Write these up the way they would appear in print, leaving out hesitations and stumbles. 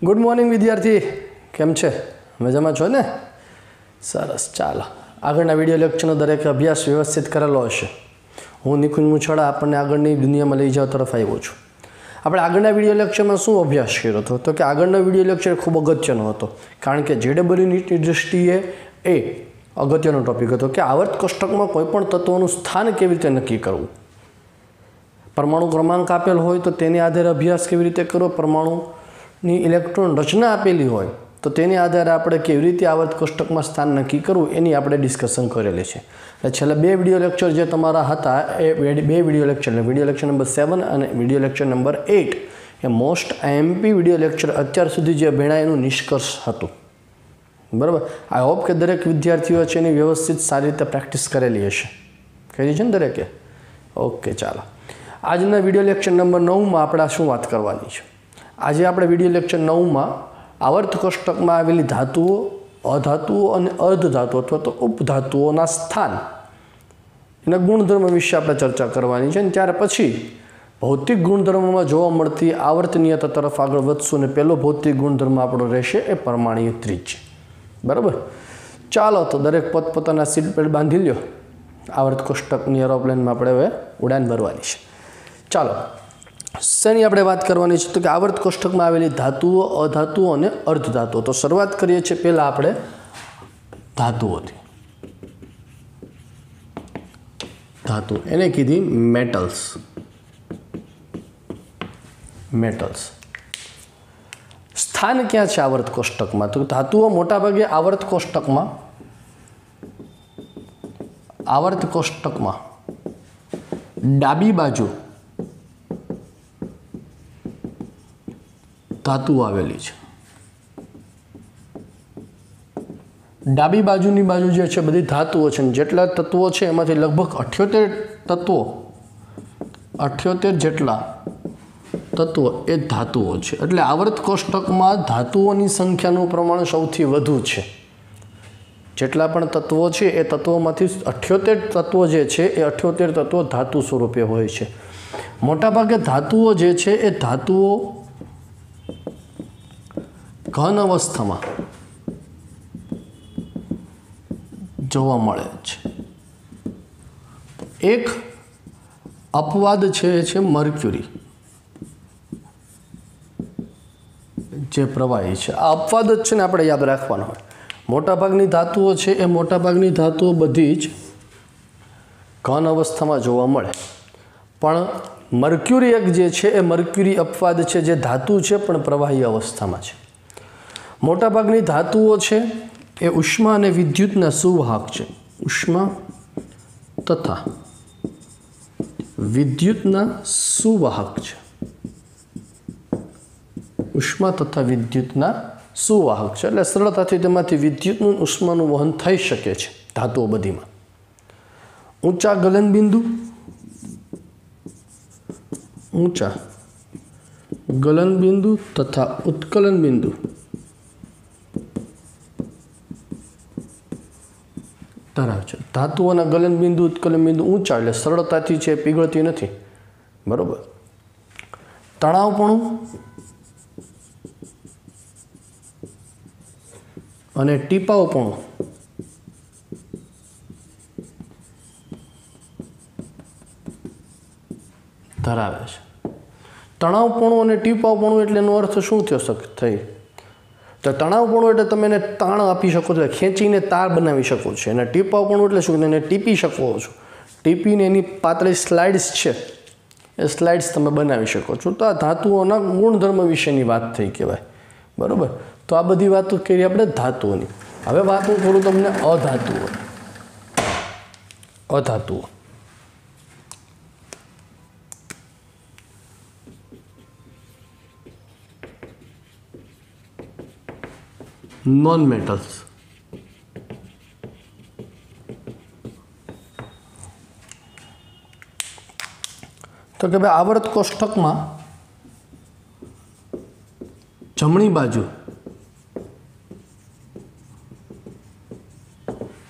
Good morning विद्यार्थी केम छे मजामां छो ने सरस। चालो आगळना विडियो लेक्चरनो दरेक अभ्यास व्यवस्थित करेलो हशे। हूँ निकुंज मुछाड़ा आपने आगळनी दुनियामां लई जवा तरफ आव्यो छुं। આપણે આગળના વિડીયો લેક્ચરમાં શું અભ્યાસ કર્યો હતો તો કે આગળનો વિડીયો લેક્ચર ખૂબ અગત્યનો હતો, કારણ કે JEE નીટની દૃષ્ટિએ એ અગત્યનો ટોપિક હતો કે આવર્ત કોષ્ટકમાં કોઈપણ તત્વોનું સ્થાન કેવી રીતે નક્કી કરવું, પરમાણુ ક્રમાંક આપેલ હોય તો તેની આધારે અભ્યાસ કેવી રીતે કરવો, પરમાણુની ઇલેક્ટ્રોન રચના આપેલી હોય તો તેની આધારે આપણે કેવી રીતે આવર્ત કોષ્ટકમાં સ્થાન નક્કી કરવું એની આપણે ડિસ્કશન કરેલી છે। એટલે છેલ્લા બે વિડીયો લેક્ચર જે તમારા હતા એ બે વિડીયો લેક્ચર નંબર 7 અને વિડીયો લેક્ચર નંબર 8 એ મોસ્ટ IMP વિડીયો લેક્ચર અત્યાર સુધી જે ભણાય એનું નિષ્કર્ષ હતું, બરાબર। આઈ હોપ કે દરેક વિદ્યાર્થીઓ છે એની વ્યવસ્થિત સારી રીતે પ્રેક્ટિસ કરેલી હશે, કરી છે ને દરેકે? ઓકે, ચાલો આજના વિડીયો લેક્ચર નંબર 9માં આપણે શું વાત કરવાની છે? આજે આપણે વિડીયો લેક્ચર 9માં આવર્ત કોષ્ટકમાં આવેલી ધાતુઓ, અધાતુઓ અને અર્ધધાતુઓ અથવા તો ઉપધાતુઓના સ્થાન એના ગુણધર્મ વિશે આપણે ચર્ચા કરવાની છે। અને ત્યાર પછી ભૌતિક ગુણધર્મોમાં જોવા મળતી આવર્તનીયતા તરફ આગળ વધશું અને પહેલો ભૌતિક ગુણધર્મ આપણો રહેશે એ પરમાણ્વીય ત્રિજ્યા, બરાબર। ચાલો તો દરેક પોતપોતાના સીટ બેલ્ટ બાંધી લ્યો। આવર્ત કોષ્ટકની એરોપ્લેનમાં આપણે હવે ઉડાન ભરવાની છે। ચાલો શેની આપણે વાત કરવાની છે તો કે આવર્ત કોષ્ટકમાં આવેલી ધાતુઓ, અધાતુઓ અને અર્ધધાતુઓ। તો શરૂઆત કરીએ છીએ પહેલા આપણે ધાતુઓથી। ધાતુ એને કીધી મેટલ્સ। સ્થાન ક્યાં છે આવર્ત કોષ્ટકમાં? તો ધાતુઓ મોટાભાગે આવર્ત કોષ્ટકમાં ડાબી બાજુ धातु आवेली है। डाबी बाजुनी बाजू जे छे बधी धातुओ छे, जेटला तत्वों छे एमांथी लगभग 78 जेटला तत्वो ए धातुओ छे। एटले आवर्त कोष्टकमां धातुओनी संख्यानुं प्रमाण सौथी वधु छे। जेटला पण तत्वो छे ए तत्वोमांथी 78 तत्वो जे छे ए 78 तत्वो धातु स्वरूपे होय छे। मोटाभागे धातुओ जे छे ए धातुओ घन अवस्था में जोवा मळे छे। एक अपवाद छे मर्क्युरी, जे प्रवाही छे। आ अपवाद ज छे ने आपणे याद राखवानो होय। मोटाभागनी धातुओ छे ए मोटाभागनी धातुओ बधी ज घन अवस्था में जोवा मळे, पण मर्क्युरी एक जे छे ए मर्क्युरी अपवाद छे, जे धातु छे पण प्रवाही अवस्था में छे। मोटाभागनी धातुओ छे ए उष्मा अने विद्युतना सुवाहक छे। उष्मा तथा विद्युतना सुवाहक छे। उष्मा तथा विद्युतना सुवाहक छे એટલે સરળતાથી તેમાંથી વિદ્યુતનું ઉષ્માનું વહન થઈ શકે છે ધાતુઓ બધીમાં। ઊંચા ગલન બિંદુ તથા ઉત્કલન બિંદુ ધરાવે છે। ધાતુઓના ગલન બિંદુ, ઉત્કલન બિંદુ ઊંચા એટલે સરળતાથી છે પીગળતી નથી, બરોબર। તણાવપણું અને ટીપાવપણું ધરાવે છે। તણાવપણું અને ટીપાવપણું એટલે એનો અર્થ શું થયો થઈ? તો તણાવપણું એટલે તમે એને તાણ આપી શકો છો, ખેંચીને તાર બનાવી શકો છો। અને ટીપાવપણું એટલે શું? એને ટીપી શકો છો, ટીપીને એની પાતળી સ્લાઇડ્સ છે એ સ્લાઇડ્સ તમે બનાવી શકો છો। તો આ ધાતુઓના ગુણધર્મ વિશેની વાત થઈ કહેવાય, બરાબર। તો આ બધી વાતો કરી આપણે ધાતુઓની। હવે વાત હું કરું તમને અધાતુઓ। Non metals. तो कि भाई आवर्त कोष्टक में जमणी बाजू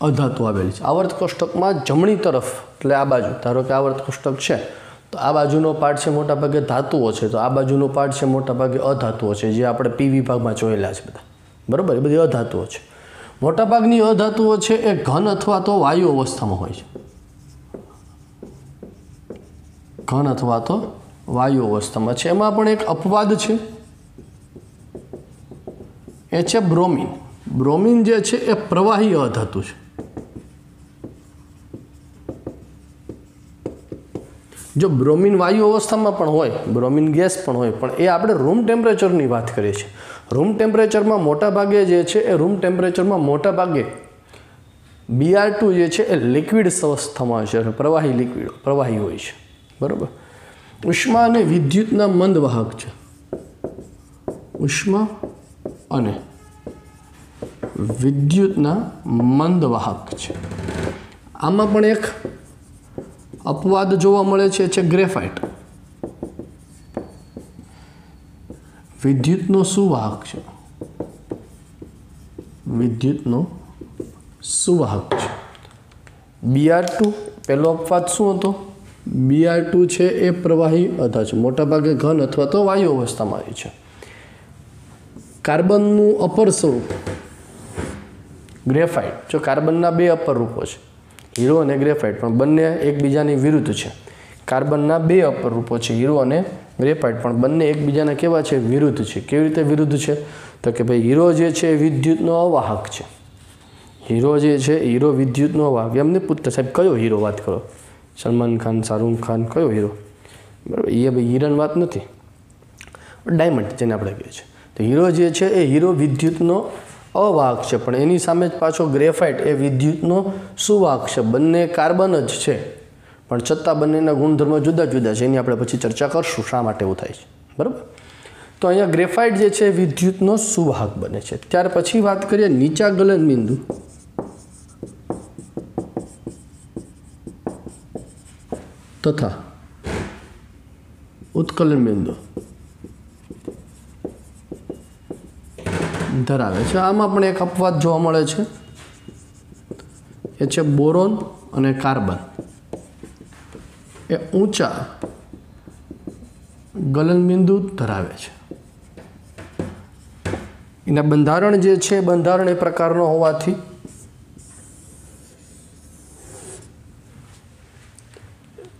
अधातु आवेली छे। आवर्त कोष्टक में जमणी तरफ એટલે આ બાજુ ધારો કે આવર્ત કોષ્ટક છે તો આ બાજુનો પાર્ટ છે મોટા ભાગે ધાતુઓ છે, તો આ બાજુનો પાર્ટ છે મોટા ભાગે અધાતુઓ છે, જે આપણે પી વિભાગમાં જોયેલા છે બધા, બરાબર. એ બધી અધાતુઓ છે. મોટાભાગની અધાતુઓ છે એ ઘન અથવા તો વાયુ અવસ્થામાં હોય છે. ઘન અથવા તો વાયુ અવસ્થામાં છે. એમાં પણ એક અપવાદ છે, એ છે બ્રોમિન. બ્રોમિન જે છે એ પ્રવાહી અધાતુ છે. જો બ્રોમિન વાયુ અવસ્થામાં પણ હોય, બ્રોમિન ગેસ પણ હોય, પણ એ આપણે રૂમ ટેમ્પરેચરની વાત કરીએ છીએ. રૂમ ટેમ્પરેચરમાં મોટા ભાગે જે છે એ રૂમ ટેમ્પરેચરમાં મોટા ભાગે Br2 જે છે એ લિક્વિડ અવસ્થામાં છે, પ્રવાહી હોય છે, બરાબર. ઉષ્મા અને વિદ્યુતના મંદ વાહક છે. ઉષ્મા અને વિદ્યુતના મંદ વાહક છે. આમાં પણ એક અપવાદ જોવા મળે છે ગ્રેફાઇટ. વિદ્યુતનો સુવાહક છે. વિદ્યુતનો સુવાહક છે. Br2 પહેલો અપવાદ શું હતો? Br2 છે એ પ્રવાહી અધા છે, મોટાભાગે ઘન અથવા તો વાયુ અવસ્થામાં આવે છે. કાર્બનનું અપર સ્વરૂપ ગ્રેફાઇટ. જો કાર્બનના બે અપર રૂપો છે, હીરો અને ગ્રેફાઇટ, પણ બંને એકબીજાની વિરુદ્ધ છે. કાર્બનના બે અપર રૂપો છે, હીરો અને ગ્રેફાઇટ, પણ બંને એકબીજાના કેવા છે? વિરુદ્ધ છે. કેવી રીતે વિરુદ્ધ છે? તો કે ભાઈ હીરો જે છે એ વિદ્યુતનો અવાહક છે. હીરો જે છે હીરો વિદ્યુતનો અવાહક. એમને પૂછતા સાહેબ કયો હીરો વાત કરો? સલમાન ખાન, શાહરૂખ ખાન, કયો હીરો? બરાબર, એ ભાઈ હીરાની વાત નથી, ડાયમંડ જેને આપણે કહીએ છીએ. તો હીરો જે છે એ હીરો વિદ્યુતનો અવાહક છે, પણ એની સામે જ પાછો ગ્રેફાઇટ એ વિદ્યુતનો સુવાહક છે. બંને કાર્બન જ છે, પણ છતાં બંનેના ગુણધર્મો જુદા જુદા છે. એની આપણે પછી ચર્ચા કરશું શા માટે એવું થાય છે, બરાબર. તો અહીંયા ગ્રેફાઇટ જે છે વિદ્યુતનો સુવાહક બને છે. ત્યાર પછી વાત કરીએ નીચા ગલન બિંદુ તથા ઉત્કલન બિંદુ ધરાવે છે. આમાં પણ એક અપવાદ જોવા મળે છે, એ છે બોરોન અને કાર્બન. એ ઊંચા ગલનબિંદુ ધરાવે છે. એના બંધારણ જે છે બંધારણ એ પ્રકારનો હોવાથી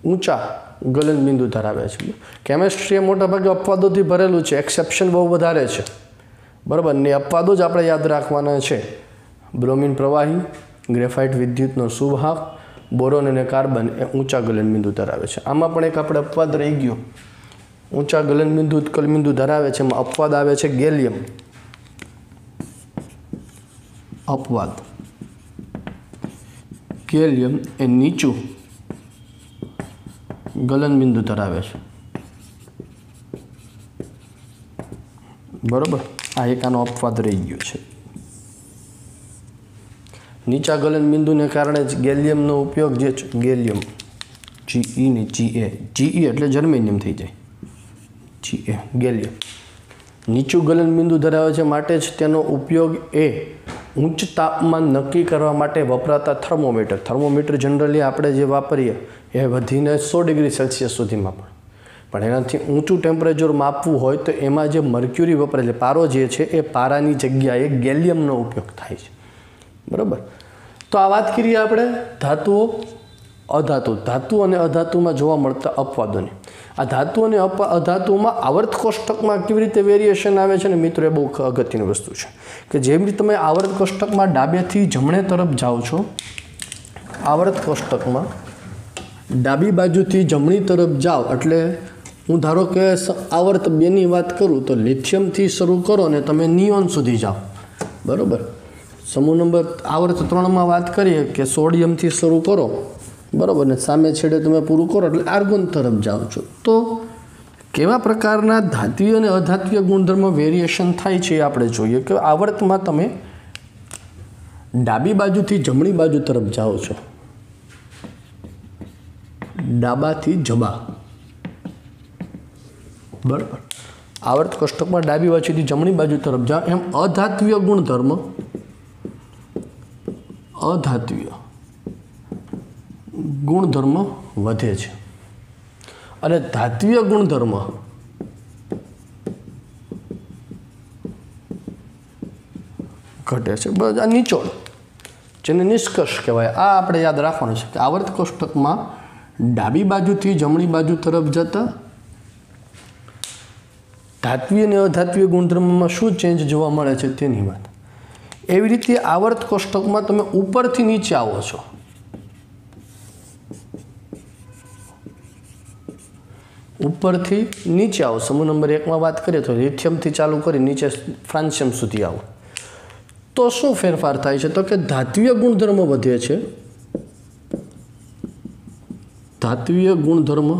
ઊંચા ગલનબિંદુ ધરાવે છે. કેમેસ્ટ્રી એ મોટાભાગે અપવાદોથી ભરેલું છે, એક્સેપ્શન બહુ વધારે છે, બરાબર. ને અપવાદો જ આપણે યાદ રાખવાના છે. બ્રોમિન પ્રવાહી, ગ્રેફાઇટ વિદ્યુતનો સુવાહક, બોરોન અને કાર્બન એ ઊંચા ગલનબિંદુ ધરાવે છે. આમાં પણ એક આપણે અપવાદ રહી ગયો, ઊંચા ગલનબિંદુ ઉત્કલનબિંદુ ધરાવે છે. એમાં અપવાદ આવે છે ગેલિયમ. અપવાદ ગેલિયમ એ નીચું ગલનબિંદુ ધરાવે છે, બરાબર. આ એક આનો અપવાદ રહી ગયો છે. નીચા ગલનબિંદુને કારણે જ ગેલિયમનો ઉપયોગ જે છે, ગેલિયમ GE ને GE એટલે જર્મેનિયમ થઈ જાય, GA ગેલિયમ નીચું ગલનબિંદુ ધરાવે છે, માટે જ તેનો ઉપયોગ એ ઉચ્ચ તાપમાન નક્કી કરવા માટે વપરાતા થર્મોમીટર જનરલી આપણે જે વાપરીએ એ વધીને 100 ડિગ્રી સેલ્સિયસ સુધીમાં પણ એનાથી ઊંચું ટેમ્પરેચર માપવું હોય તો એમાં જે મર્ક્યુરી વપરાય છે, પારો જે છે એ પારાની જગ્યાએ ગેલિયમનો ઉપયોગ થાય છે, બરાબર. તો આ વાત કરીએ આપણે ધાતુઓ ધાતુ અને અધાતુમાં જોવા મળતા અપવાદોની. આ ધાતુ અને અધાતુમાં આવર્ત કોષ્ટકમાં કેવી રીતે વેરિએશન આવે છે ને મિત્રો, એ બહુ અગત્યની વસ્તુ છે કે જેમ રીતે તમે આવર્ત કોષ્ટકમાં ડાબેથી જમણે તરફ જાઓ છો, આવર્ત કોષ્ટકમાં ડાબી બાજુથી જમણી તરફ જાઓ એટલે હું ધારો કે આવર્ત 2ની વાત કરું તો લિથિયમથી શરૂ કરો ને તમે નિયોન સુધી જાઓ, બરાબર. સમૂહ નંબર આવર્ત 3માં વાત કરીએ કે સોડિયમથી શરૂ કરો, બરાબર, ને સામે છેડે તમે પૂરું કરો એટલે આર્ગોન તરફ જાઓ છો. તો કેવા પ્રકારના ધાત્વિય અને અધાત્વિય ગુણધર્મ વેરિએશન થાય છે એ આપણે જોઈએ કે આવર્તમાં તમે ડાબી બાજુથી જમણી બાજુ તરફ જાઓ છો, ડાબાથી જબા, બરાબર. આવર્ત કોષ્ટકમાં ડાબી બાજુથી જમણી બાજુ તરફ જાઓ એમ અધાત્વિય ગુણધર્મ વધે છે. અને ધાત્વીય ગુણધર્મ ઘટે છે. બસ આ નિચોડ જેને નિષ્કર્ષ કહેવાય. આ આપણે યાદ રાખવાનું છે કે આવર્ત કોષ્ટકમાં ડાબી બાજુથી જમણી બાજુ તરફ જતા ધાત્વીય અને અધાત્વીય ગુણધર્મમાં શું ચેન્જ જોવા મળે છે તેની વાત. એવી રીતે આવર્ત કોષ્ટકમાં તમે ઉપરથી નીચે આવો છો. ઉપરથી નીચે આવો. સમૂહ નંબર 1માં વાત કરીએ તો લિથિયમથી ચાલુ કરી નીચે ફ્રાન્સિયમ સુધી આવો તો શું ફેરફાર થાય છે? તો કે ધાત્વીય ગુણધર્મ વધે છે. ધાત્વીય ગુણધર્મ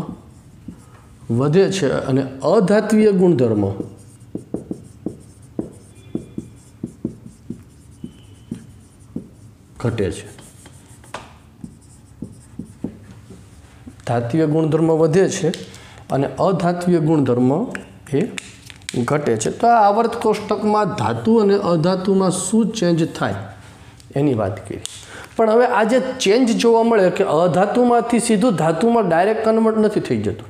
વધે છે અને અધાત્વીય ગુણધર્મ ઘટે છે. ધાત્વીય ગુણધર્મ વધે છે અને અધાત્વીય ગુણધર્મ એ ઘટે છે. તો આ આવર્ત કોષ્ટકમાં ધાતુ અને અધાતુમાં શું ચેન્જ થાય એની વાત કરી. પણ હવે આ જે ચેન્જ જોવા મળે કે અધાતુમાંથી સીધું ધાતુમાં ડાયરેક્ટ કન્વર્ટ નથી થઈ જતું.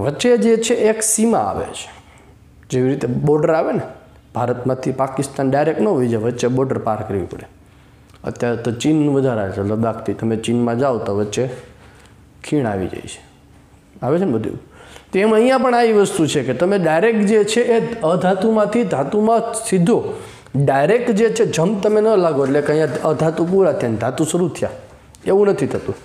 વચ્ચે જે છે એક સીમા આવે છે. જેવી રીતે બોર્ડર આવે ને, ભારતમાંથી પાકિસ્તાન ડાયરેક્ટ ન હોય જાય, વચ્ચે બોર્ડર પાર કરવી પડે. અત્યારે તો ચીન વધારે છે. લદ્દાખથી તમે ચીનમાં જાઓ તો વચ્ચે ખીણ આવી જાય છે, આવે છે ને બધું. તો એમ અહીંયા પણ આ વસ્તુ છે કે તમે ડાયરેક્ટ જે છે એ અધાતુમાંથી ધાતુમાં સીધો ડાયરેક્ટ જે છે જમ્પ તમે ન લાગો એટલે કે અહીંયા અધાતુ પૂરા થયા ને ધાતુ શરૂ થયા, એવું નથી થતું.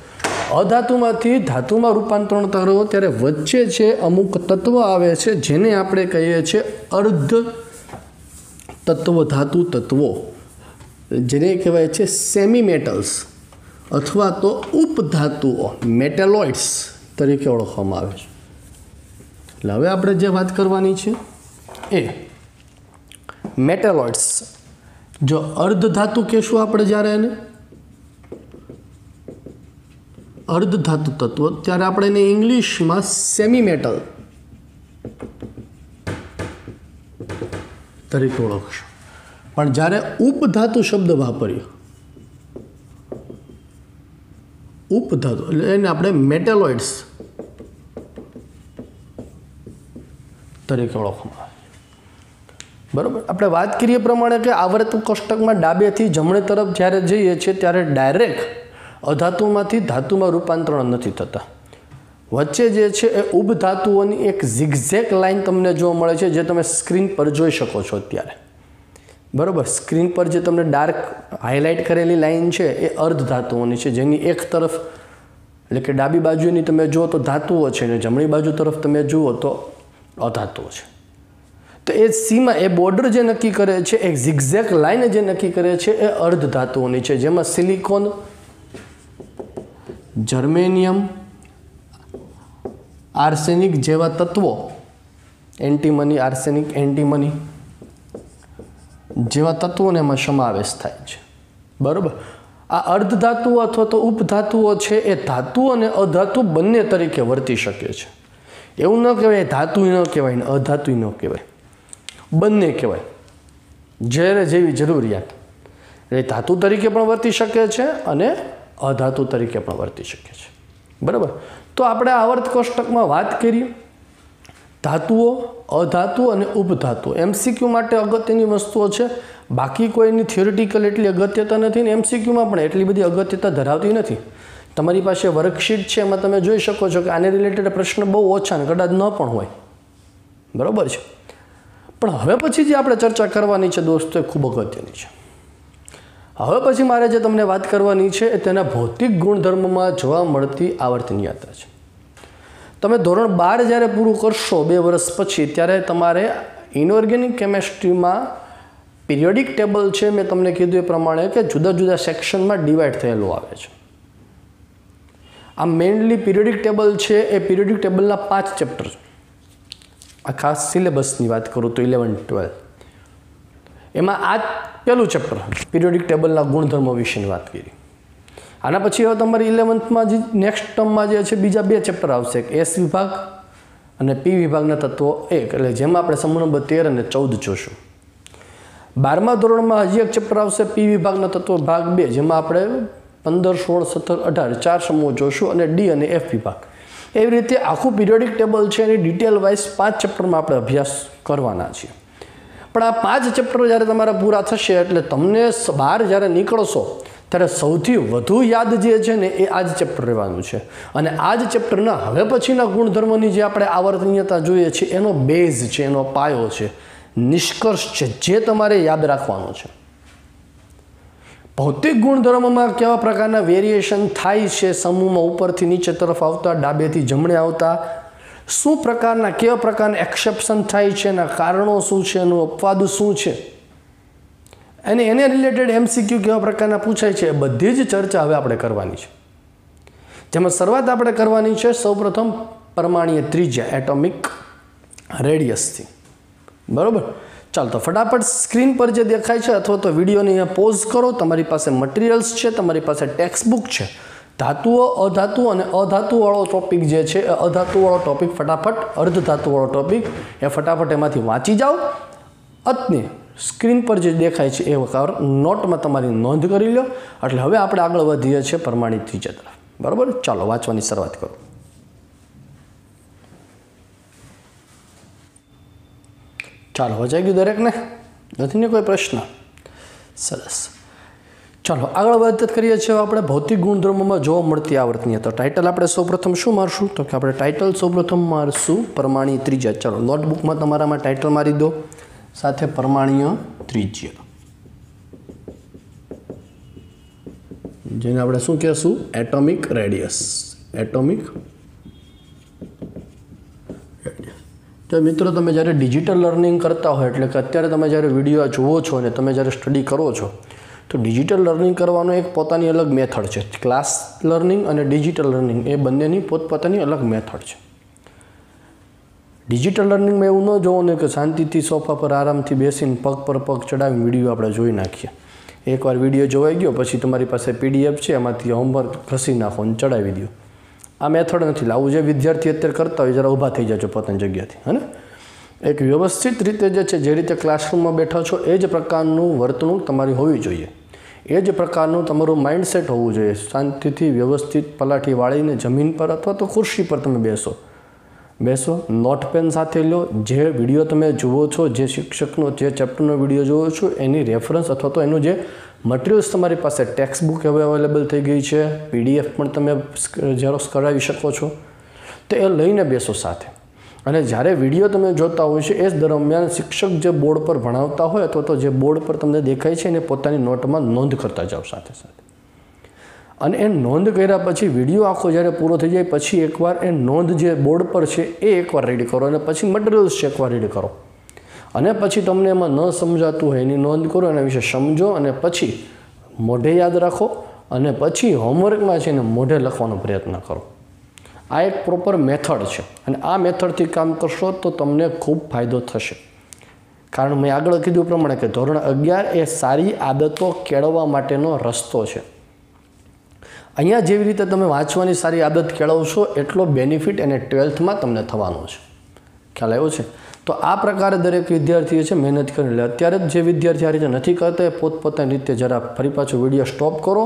અધાતુમાંથી ધાતુમાં રૂપાંતરણ કરો ત્યારે વચ્ચે છે અમુક તત્વ આવે છે જેને આપણે કહીએ છીએ અર્ધ તત્વ ધાતુ તત્વો, જેને કહેવાય છે સેમી મેટલ્સ અથવા તો ઉપધાતુઓ, મેટેલોઇડ્સ તરીકે ઓળખવામાં આવે છે. એટલે હવે આપણે જે વાત કરવાની છે એ મેટેલોઇડ્સ. જો અર્ધ ધાતુ કહેશું આપણે જ્યારે એને અર્ધ ધાતુ તત્વો, ત્યારે આપણે એને ઇંગ્લિશમાં સેમી મેટલ તરીકે ઓળખશું. પણ જ્યારે ઉપધાતુ શબ્દ વાપરીએ, ઉપધાતુ એટલે એને આપણે મેટેલોઇડ્સ તરીકે ઓળખવામાં આવે. બરાબર. આપણે વાત કરીએ પ્રમાણે કે આવર્ત કોષ્ટકમાં ડાબેથી જમણે તરફ જ્યારે જઈએ છીએ ત્યારે ડાયરેક્ટ અધાતુમાંથી ધાતુમાં રૂપાંતરણ નથી થતા. વચ્ચે જે છે એ ઉપધાતુઓની એક ઝિગઝેગ લાઇન તમને જોવા મળે છે, જે તમે સ્ક્રીન પર જોઈ શકો છો અત્યારે. બરાબર. સ્ક્રીન પર જે તમને ડાર્ક હાઇલાઇટ કરેલી લાઇન છે એ અર્ધ ધાતુઓની છે, જેની એક તરફ એટલે કે ડાબી બાજુની તમે જુઓ તો ધાતુઓ છે અને જમણી બાજુ તરફ તમે જુઓ તો અધાતુઓ છે. તો એ સીમા, એ બોર્ડર જે નક્કી કરે છે, એક ઝિગઝેગ લાઇન જે નક્કી કરે છે એ અર્ધ ધાતુઓની છે, જેમાં સિલિકોન, જર્મેનિયમ, આર્સેનિક જેવા તત્વો, એન્ટીમની, આર્સેનિક, એન્ટીમની જેવા તત્વોને એમાં સમાવેશ થાય છે. બરાબર. આ અર્ધ ધાતુઓ અથવા તો ઉપધાતુઓ છે એ ધાતુ અને અધાતુ બંને તરીકે વર્તી શકે છે. એવું ન કહેવાય ધાતુ ન કહેવાય ને અધાતુ ન કહેવાય, બંને કહેવાય. જ્યારે જેવી જરૂરિયાત એટલે ધાતુ તરીકે પણ વર્તી શકે છે અને અધાતુ તરીકે પણ વર્તી શકે છે. બરાબર. તો આપણે આવર્ત કોષ્ટકમાં વાત કરીએ ધાતુઓ, અધાતુ અને ઉપધાતુ. એમસીક્યુ માટે અગત્યની વસ્તુઓ છે, બાકી કોઈની થિયોરિટિકલ એટલી અગત્યતા નથી ને એમસીક્યુમાં પણ એટલી બધી અગત્યતા ધરાવતી નથી. તમારી પાસે વર્કશીટ છે, એમાં તમે જોઈ શકો છો કે આને રિલેટેડ પ્રશ્ન બહુ ઓછા ને કદાચ ન પણ હોય. બરાબર છે. પણ હવે પછી જે આપણે ચર્ચા કરવાની છે દોસ્તો એ ખૂબ અગત્યની છે. હવે પછી મારે જે તમને વાત કરવાની છે એ તેના ભૌતિક ગુણધર્મમાં જોવા મળતી આવર્તની યાત્રા છે. તમે ધોરણ 12 જ્યારે પૂરું કરશો 2 વર્ષ પછી, ત્યારે તમારે ઇનઓર્ગેનિક કેમેસ્ટ્રીમાં પિરિયોડિક ટેબલ છે, મેં તમને કીધું એ પ્રમાણે કે જુદા જુદા સેક્શનમાં ડિવાઈડ થયેલું આવે છે. આ મેઇનલી પિરિયોડિક ટેબલ છે એ પિરિયોડિક ટેબલના 5 ચેપ્ટર છે. આ ખાસ સિલેબસની વાત કરું તો 11-12 એમાં આ પહેલું ચેપ્ટર પિરિયોડિક ટેબલના ગુણધર્મો વિશેની વાત કરી. આના પછી હવે તમારી 11થમાં જે નેક્સ્ટ ટર્મમાં જે છે બીજા 2 ચેપ્ટર આવશે, એસ વિભાગ અને પી વિભાગના તત્વો 1, એટલે જેમાં આપણે સમૂહ નંબર 13 અને 14 જોશું. 12મા ધોરણમાં હજી એક ચેપ્ટર આવશે પી વિભાગના તત્વો ભાગ 2, જેમાં આપણે 15, 16, 17, 18 4 સમૂહ જોશું અને ડી અને એફ વિભાગ. એવી રીતે આખું પિરિયોડિક ટેબલ છે એની ડિટેલ વાઇઝ 5 ચેપ્ટરમાં આપણે અભ્યાસ કરવાના છીએ. પણ આ 5 ચેપ્ટર જ્યારે તમારા પૂરા થશે એટલે તમને બહાર જ્યારે નીકળશો ત્યારે સૌથી વધુ યાદ જે છે ને એ આ જ ચેપ્ટર રહેવાનું છે. અને આ જ ચેપ્ટરના હવે પછીના ગુણધર્મોની જે આપણે આવર્તનીયતા જોઈએ છીએ એનો બેઝ છે, એનો પાયો છે, નિષ્કર્ષ છે, જે તમારે યાદ રાખવાનો છે. ભૌતિક ગુણધર્મોમાં કેવા પ્રકારના વેરિએશન થાય છે, સમૂહમાં ઉપરથી નીચે તરફ આવતા, ડાબેથી જમણે આવતા, શું પ્રકારના કેવા પ્રકારના એક્સેપ્શન થાય છે, એના કારણો શું છે, એનું અપવાદ શું છે, અને એને રિલેટેડ MCQ કેવા પ્રકારના પૂછાય છે, એ બધી જ ચર્ચા હવે આપણે કરવાની છે. જેમાં શરૂઆત આપણે કરવાની છે સૌપ્રથમ પરમાણ્વીય ત્રિજ્યા, એટોમિક રેડિયસથી. બરાબર, ચાલો તો ફટાફટ સ્ક્રીન પર જે દેખાય છે અથવા તો વિડીયોને અહીંયા પોઝ કરો. તમારી પાસે મટીરિયલ્સ છે, તમારી પાસે ટેક્સ્ટ બુક છે. ધાતુઓ, અધાતુ અને અધાતુવાળો ટોપિક જે છે, અધાતુવાળો ટોપિક ફટાફટ, અર્ધધાતુવાળો ટોપિક એ ફટાફટ એમાંથી વાંચી જાઓ. અત્ને સ્ક્રીન પર જે દેખાય છે એ વખત નોટમાં તમારી નોંધ કરી લો. એટલે હવે આપણે આગળ વધીએ છીએ પરમાણ્વીય ત્રિજ્યા તરફ. બરાબર, ચાલો વાંચવાની શરૂઆત કરો. ચાલો, વચાઈ ગયું દરેકને? નથી ને કોઈ પ્રશ્ન? સરસ. ચાલો આગળ વાત કરીએ છીએ આપણે ભૌતિક ગુણધર્મોમાં જોવા મળતી આવર્તનીયતા. ટાઇટલ આપણે સૌપ્રથમ શું મારશું? તો કે આપણે ટાઇટલ સૌપ્રથમ મારશું પરમાણ્વીય ત્રિજ્યા. ચાલો નોટબુકમાં તમારામાં ટાઇટલ મારી દો, સાથે પરમાણ્વીય ત્રિજ્યા, જેને આપણે શું કહેશું? Atomic radius. Atomic radius. તો મિત્રો, તમે જ્યારે ડિજિટલ લર્નિંગ કરતા હોય, એટલે કે અત્યારે તમે જ્યારે વિડીયો જુઓ છો અને તમે જ્યારે સ્ટડી કરો છો, તો ડિજિટલ લર્નિંગ કરવાનો એક પોતાની અલગ મેથડ છે. ક્લાસ લર્નિંગ અને ડિજિટલ લર્નિંગ એ બંનેની પોતપોતાની અલગ મેથડ છે. ડિજિટલ લર્નિંગમાં એવું ન જોવાનું કે શાંતિથી સોફા પર આરામથી બેસીને પગ પર પગ ચડાવીને વિડીયો આપણે જોઈ નાખીએ. એકવાર વિડીયો જોવાઈ ગયો પછી તમારી પાસે PDF છે, એમાંથી હોમવર્ક ઘસી નાખો અને ચડાવી દો. આ મેથડ નથી લાવવું. જે વિદ્યાર્થી અત્યારે કરતા હોય જરા ઊભા થઈ જાજો પોતાની જગ્યાથી. હે ને? એક વ્યવસ્થિત રીતે જે છે, જે રીતે ક્લાસરૂમમાં બેઠા છો એ જ પ્રકારનું વર્તણૂક તમારી હોવી જોઈએ. એ જ પ્રકારનું તમારું માઇન્ડસેટ હોવું જોઈએ. શાંતિથી વ્યવસ્થિત પલાઠી વાળીને જમીન પર અથવા તો ખુરશી પર તમે બેસો. નોટ પેન સાથે લો. જે વિડીયો તમે જુઓ છો, જે શિક્ષકનો જે ચેપ્ટરનો વિડીયો જુઓ છો, એની રેફરન્સ અથવા તો એનું જે મટીરિયલ્સ તમારી પાસે ટેક્સ્ટ બુક હવે અવેલેબલ થઈ ગઈ છે, PDF પણ તમે ઝેરોક્સ કરાવી શકો છો, તો એ લઈને બેસો સાથે. અને જ્યારે વિડીયો તમે જોતા હોય છે એ જ દરમિયાન શિક્ષક જે બોર્ડ પર ભણાવતા હોય અથવા તો જે બોર્ડ પર તમને દેખાય છે એને પોતાની નોટમાં નોંધ કરતા જાઓ સાથે સાથે. અને એ નોંધ કર્યા પછી વિડીયો આખો જ્યારે પૂરો થઈ જાય પછી એકવાર એ નોંધ જે બોર્ડ પર છે એ એકવાર રેડી કરો, અને પછી મટીરિયલ્સ છે એકવાર રેડી કરો. અને પછી તમને એમાં ન સમજાતું હોય એની નોંધ કરો, એના વિશે સમજો, અને પછી મોઢે યાદ રાખો, અને પછી હોમવર્કમાં છે એને મોઢે લખવાનો પ્રયત્ન કરો. આ એક પ્રોપર મેથડ છે, અને આ મેથડથી કામ કરશો તો તમને ખૂબ ફાયદો થશે. કારણ મેં આગળ કીધું પ્રમાણે કે ધોરણ 11 એ સારી આદતો કેળવવા માટેનો રસ્તો છે. અહીંયા જેવી રીતે તમે વાંચવાની સારી આદત કેળવશો એટલો બેનિફિટ એને 12થમાં તમને થવાનો છે. ખ્યાલ આવ્યો છે? તો આ પ્રકારે દરેક વિદ્યાર્થીએ છે મહેનત કરી લે. અત્યારે જ જે વિદ્યાર્થી આ રીતે નથી કરતા એ પોતપોતાની રીતે જરા ફરી પાછો વિડીયો સ્ટોપ કરો,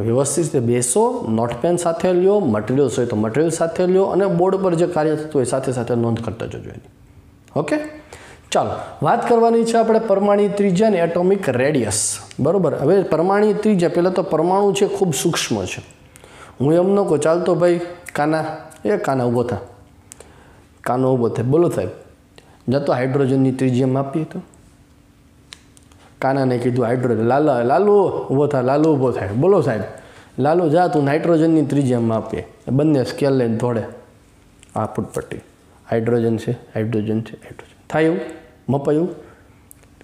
વ્યવસ્થિત રીતે બેસો, નોટ પેન સાથે લ્યો, મટીરિયલ્સ હોય તો મટીરિયલ સાથે લ્યો, અને બોર્ડ પર જે કાર્ય થતું હોય સાથે સાથે નોંધ કરતા જજો એની. ઓકે, ચાલો વાત કરવાની છે આપણે પરમાણ્વીય ત્રિજ્યા અને એટોમિક રેડિયસ. બરાબર. હવે પરમાણ્વીય ત્રિજ્યા, પહેલાં તો પરમાણુ છે ખૂબ સૂક્ષ્મ છે. હું એમ ન કહું ચાલતો ભાઈ કાના ઊભો થા, કાનો ઊભો થાય, બોલો સાહેબ જતો હાઇડ્રોજનની ત્રિજ્યા માપીએ તો. કાનાને કીધું હાઇડ્રોજન, લાલુ ઊભો થાય, લાલુ ઊભો થાય, બોલો સાહેબ લાલુ જા તું નાઇટ્રોજનની ત્રિજ્યા માપીએ. બંને સ્કેલ લઈને દોડે, આ ફૂટપટ્ટી હાઇડ્રોજન છે, હાઇડ્રોજન છે, હાઇડ્રોજન થાય એવું મપાયું.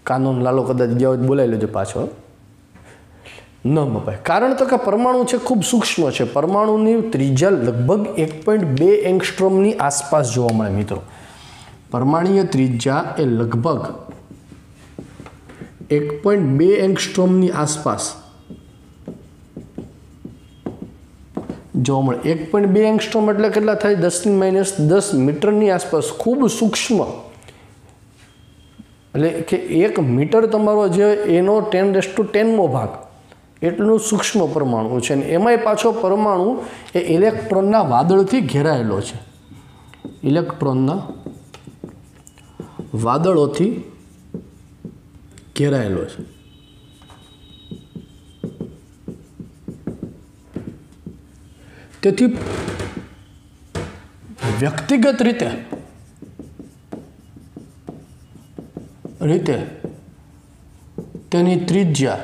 કાનો લાલો કદાચ ગયા હોય બોલાવી લેજો પાછો, ન મપાય. કારણ તો કે પરમાણુ છે ખૂબ સૂક્ષ્મ છે. પરમાણુની ત્રિજ્યા લગભગ 1.2 એંગસ્ટ્રોમની આસપાસ જોવા મળે મિત્રો. પરમાણ્વીય ત્રિજ્યા એ લગભગ 1.2 એંગસ્ટ્રોમની આસપાસ જોવા મળે. 1.2 એંગસ્ટ્રોમ એટલે કેટલા થાય? 10⁻10 મીટરની આસપાસ. ખૂબ સૂક્ષ્મ. એટલે કે 1 મીટર તમારો જે એનો 10⁻10મો ભાગ એટલું સૂક્ષ્મ પરમાણુ છે અને એમાંય પાછો પરમાણુ એ ઇલેક્ટ્રોનના વાદળથી ઘેરાયેલો છે, ઇલેક્ટ્રોનના વાદળોથી ઘેરાયેલો છે. તેથી વ્યક્તિગત રીતે તેની ત્રિજ્યા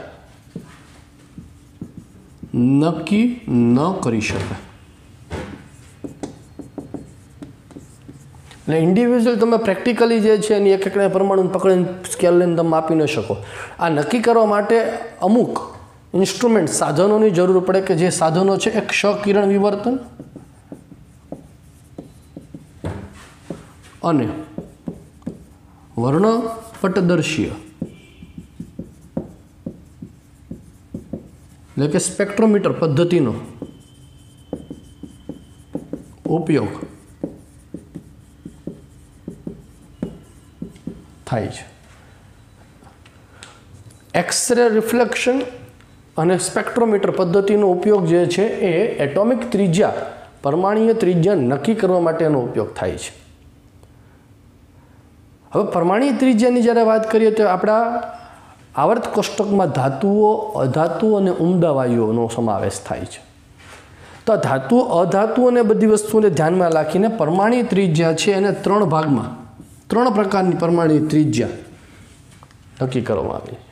નક્કી ન કરી શકે. એટલે ઇન્ડિવિજ્યુઅલ તમે પ્રેક્ટિકલી જે છે એની એક એકને પરમાણુ પકડીને સ્કેલ લઈને તમે માપી ન શકો. આ નક્કી કરવા માટે અમુક ઇન્સ્ટ્રુમેન્ટ સાધનોની જરૂર પડે કે જે સાધનો છે એ ક્ષ-કિરણ વિવર્તન અને વર્ણપટદર્શીય એટલે કે સ્પેક્ટ્રોમીટર પદ્ધતિનો ઉપયોગ થાય છે. એક્સરે રિફ્લેક્શન અને સ્પેક્ટ્રોમીટર પદ્ધતિનો ઉપયોગ જે છે એ એટોમિક ત્રિજ્યા, પરમાણુય ત્રિજ્યા નક્કી કરવા માટેનો ઉપયોગ થાય છે. હવે પરમાણુય ત્રિજ્યાની જ્યારે વાત કરીએ તો આપણા આવર્ત કોષ્ટકમાં ધાતુઓ, અધાતુઓ અને ઉમદા વાયુઓનો સમાવેશ થાય છે. તો આ ધાતુઓ, અધાતુઓ અને બધી વસ્તુઓને ધ્યાનમાં રાખીને પરમાણુય ત્રિજ્યા છે એને 3 ભાગમાં, 3 પ્રકારની પરમાણુય ત્રિજ્યા નક્કી કરવામાં આવી છે.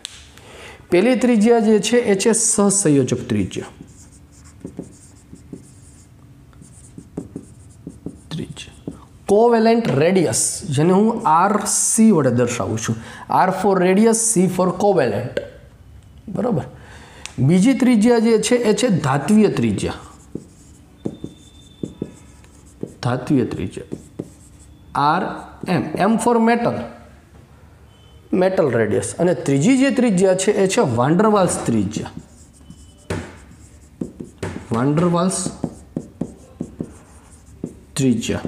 પહેલી ત્રિજ્યા જે છે એ છે સહસંયોજક ત્રિજ્યા. કોવેલેન્ટ રેડિયસ, જેને હું RC વડે દર્શાવું છું. R for radius, C for covalent. બરાબર. બીજી ત્રિજ્યા જે છે એ છે ધાત્વીય ત્રિજ્યા. ધાત્વીય ત્રિજ્યા RM, M for metal, metal radius. અને ત્રીજી જે ત્રિજ્યા છે એ છે વાન ડર વાલ્સ ત્રિજ્યા. વાન ડર વાલ્સ ત્રિજ્યા.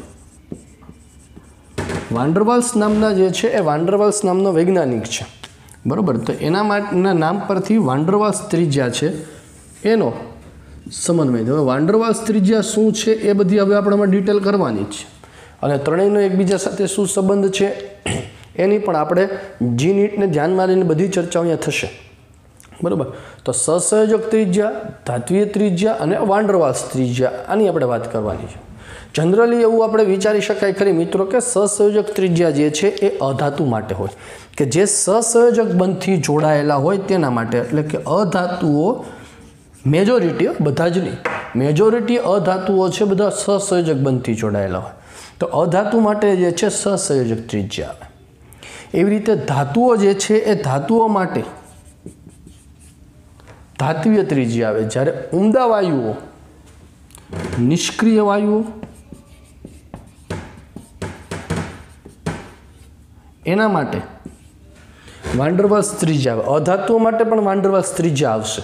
વાન ડર વાલ્સ નામના જે છે એ વાન ડર વાલ્સ નામનો વૈજ્ઞાનિક છે. બરાબર. તો એના માટેના નામ પરથી વાન ડર વાલ્સ ત્રિજ્યા છે એનો સમન્વય. હવે વાન ડર વાલ્સ ત્રિજ્યા શું છે એ બધી હવે આપણે ડિટેલ કરવાની જ છે. અને ત્રણેયનો એકબીજા સાથે શું સંબંધ છે એની પણ આપણે જી નીટને ધ્યાનમાં લઈને બધી ચર્ચાઓ અહીંયા થશે. બરાબર. તો સહસંયોજક ત્રિજ્યા, ધાત્વીય ત્રિજ્યા અને વાન ડર વાલ્સ ત્રિજ્યા, આની આપણે વાત કરવાની છે. જનરલી એવું આપણે વિચારી શકાય ખરી મિત્રો કે સહસંયોજક ત્રિજ્યા જે છે એ અધાતુ માટે હોય, કે જે સહસંયોજક બંધથી જોડાયેલા હોય તેના માટે. એટલે કે અધાતુઓ મેજોરિટી, બધા જ નહીં, મેજોરિટી અધાતુઓ છે બધા સહસંયોજક બંધથી જોડાયેલા હોય. તો અધાતુ માટે જે છે સહસંયોજક ત્રિજ્યા આવે. એવી રીતે ધાતુઓ જે છે એ ધાતુઓ માટે ધાત્વીય ત્રિજ્યા આવે. જ્યારે ઉમદા વાયુઓ, નિષ્ક્રિય વાયુઓ, એના માટે વાન ડર વાલ્સ ત્રિજ્યા આવે. અધાતુઓ માટે પણ વાન ડર વાલ્સ ત્રિજ્યા આવશે.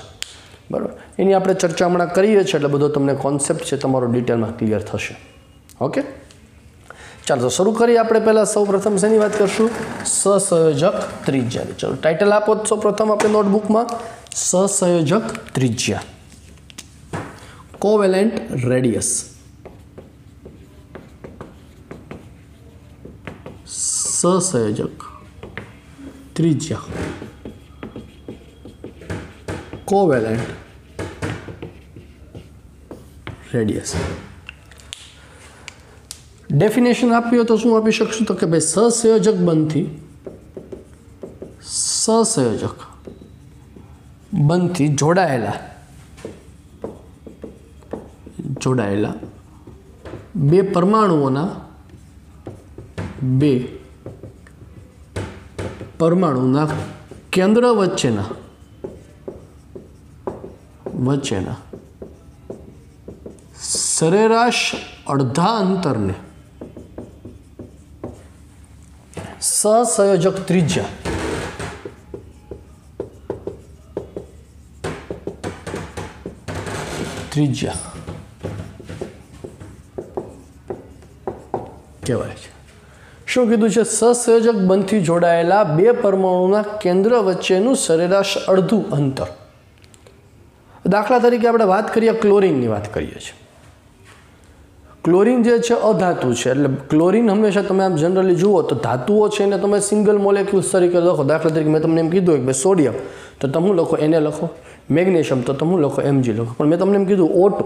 બરાબર. એની આપણે ચર્ચા હમણાં કરીએ છીએ એટલે બધો તમને કોન્સેપ્ટ છે તમારો ડિટેલમાં ક્લિયર થશે. ઓકે, ચાલો તો શરૂ કરીએ. આપણે પહેલાં સૌ પ્રથમ શેની વાત કરશું? સહસંયોજક ત્રિજ્યાની. ચલો ટાઇટલ આપો સૌ પ્રથમ આપણે નોટબુકમાં. સહસંયોજક ત્રિજ્યા, કોવેલેન્ટ રેડિયસ. સહસંયોજક ત્રિજ્યા, કોવેલેન્ટ રેડિયસ. ડેફિનેશન આપી હોય તો શું આપી શકશું? તો કે ભાઈ સહસંયોજક બંધથી, સહસંયોજક બંધથી જોડાયેલા બે પરમાણુઓના કેન્દ્ર વચ્ચેના સરેરાશ અડધા અંતરને સહસંયોજક ત્રિજ્યા કહેવાય છે. શું કીધું છે? સહસંયોજક બંધથી જોડાયેલા બે પરમાણુના કેન્દ્ર વચ્ચેનું સરેરાશ અડધું અંતર. દાખલા તરીકે આપણે વાત કરીએ ક્લોરીનની વાત કરીએ છીએ. ક્લોરીન જે છે અધાતુ છે, એટલે ક્લોરીન હંમેશા તમે આમ જનરલી જુઓ તો ધાતુઓ છે એને તમે સિંગલ મોલેક્યુલ્સ તરીકે લખો. દાખલા તરીકે મેં તમને એમ કીધું કે ભાઈ સોડિયમ તો તમે લખો એને લખો, મેગ્નેશિયમ તો તમે લખો Mg લખો. પણ મેં તમને એમ કીધું O2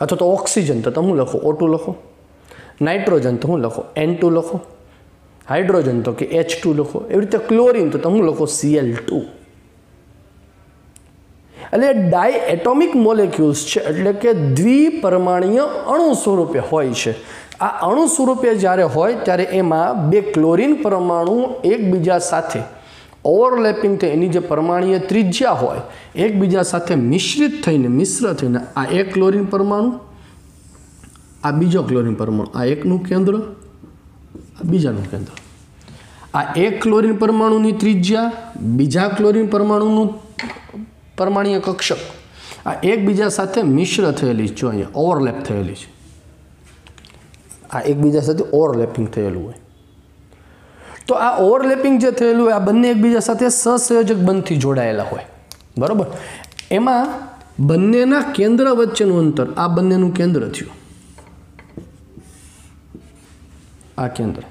અથવા તો ઓક્સિજન તો તમે લખો O2 લખો, નાઇટ્રોજન તો હું લખો N2 લખો, હાઇડ્રોજન તો કે H2 લખો. એવી રીતે ક્લોરીન તો તમે લખો Cl2. એટલે ડાય એટોમિક મોલેક્યુલ્સ છે, એટલે કે દ્વિપરમાણીય અણુ સ્વરૂપે હોય છે. આ અણુ સ્વરૂપે જ્યારે હોય ત્યારે એમાં બે ક્લોરીન પરમાણુ એકબીજા સાથે ઓવરલેપિંગ થઈ એની જે પરમાણીય ત્રિજ્યા હોય એકબીજા સાથે મિશ્ર થઈને આ એક ક્લોરીન પરમાણુ, આ બીજો ક્લોરીન પરમાણુ, આ એકનું કેન્દ્ર, આ બીજાનું કેન્દ્ર, આ એક ક્લોરીન પરમાણુની ત્રિજ્યા, બીજા ક્લોરીન પરમાણુનું પરમાણીય કક્ષક, આ એકબીજા સાથે મિશ્ર થયેલી છે. જો અહીંયા ઓવરલેપ થયેલી છે, આ એકબીજા સાથે ઓવરલેપિંગ થયેલું હોય. તો આ ઓવરલેપિંગ જે થયેલું હોય આ બંને એકબીજા સાથે સહસંયોજક બંધથી જોડાયેલા હોય, બરાબર. એમાં બંનેના કેન્દ્ર વચ્ચેનું અંતર, આ બંનેનું કેન્દ્ર થયું, આ કેન્દ્ર,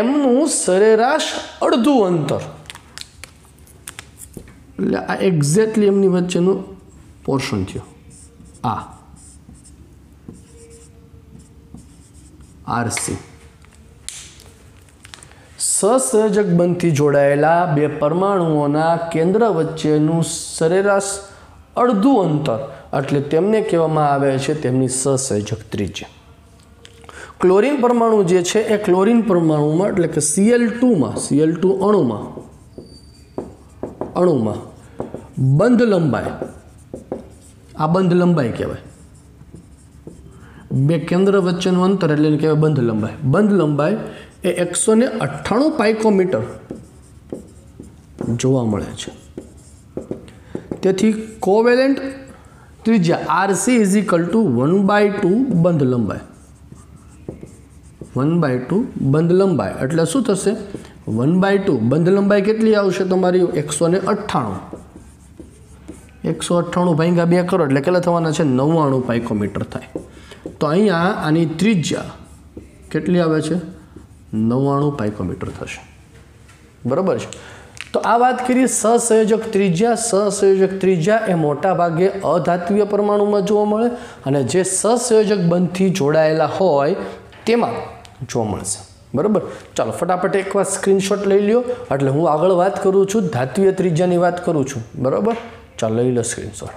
એમનું સરેરાશ અડધું અંતર, એટલે આ એક્ઝેક્ટલી એમની વચ્ચેનું પોર્શન થયું, આ RC. સહસંયોજક બંધથી જોડાયેલા બે પરમાણુઓના કેન્દ્ર વચ્ચેનું સરેરાશ અડધું અંતર, એટલે તેમને કહેવામાં આવે છે તેમની સહસંયોજક ત્રિજ્યા. ક્લોરીન પરમાણુ જે છે એ ક્લોરીન પરમાણુમાં એટલે કે Cl2 અણુમાં બંધ લંબાઈ, આ બંધ લંબાઈ કહેવાય. બે કેન્દ્ર વચ્ચેનું અંતર એટલે એને કહેવાય બંધ લંબાઈ. બંધ લંબાઈ એ 198 પાઇકોમીટર જોવા મળે છે. તેથી કોવેલેન્ટ ત્રિજ્યા RC = 1/2 બંધ લંબાઈ. 1/2 બંધ લંબાઈ એટલે શું થશે? 1/2 બંધ લંબાઈ કેટલી આવશે તમારી? 198. 198 ભાગ્યા 2 કરો એટલે કેટલા થવાના છે? 99 પાઇકોમીટર થાય. તો અહીંયા આની ત્રિજ્યા કેટલી આવે છે? 99 પાઇકોમીટર થશે, બરાબર છે. તો આ વાત કરીએ સહસંયોજક ત્રિજ્યા. સહસંયોજક ત્રિજ્યા એ મોટા ભાગે અધાત્વીય પરમાણુમાં જોવા મળે અને જે સહસંયોજક બંધથી જોડાયેલા હોય તેમાં જોવા મળશે, બરાબર. ચાલો ફટાફટ એકવાર સ્ક્રીનશોટ લઈ લ્યો, એટલે હું આગળ વાત કરું છું ધાત્વીય ત્રિજ્યાની વાત કરું છું, બરાબર. ચાલો લઈ લો સ્ક્રીનશોટ.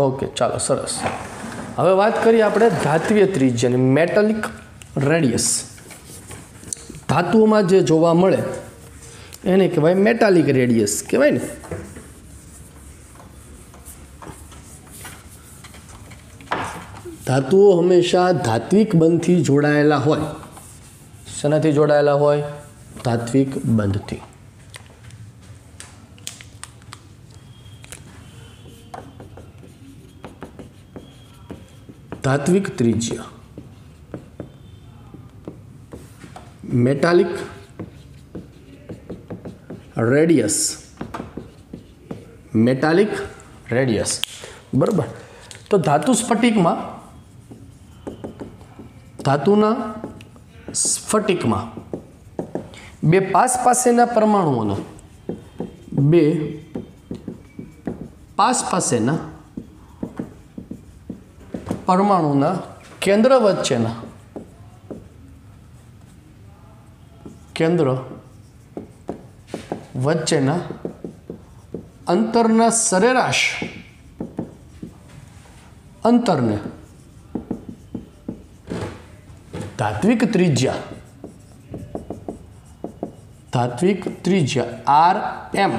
ઓકે, ચાલો સરસ. હવે વાત કરીએ આપણે ધાત્વીય ત્રિજ્યાની, મેટાલિક રેડિયસ. ધાતુઓમાં જે જોવા મળે એને કહેવાય મેટાલિક રેડિયસ કહેવાય ને. ધાતુઓ હંમેશા ધાત્વિક બંધથી જોડાયેલા હોય. શેનાથી જોડાયેલા હોય? ધાત્વિક બંધથી. ધાત્વિક ત્રિજ્યા મેટાલિક રેડિયસ, મેટાલિક રેડિયસ, બરાબર. તો ધાતુના સ્ફટિકમાં બે પાસેના પરમાણુઓનો, બે પાસેના પરમાણુના કેન્દ્ર વચ્ચેના અંતરના સરેરાશ અંતરને ધાત્વિક ત્રિજ્યા RM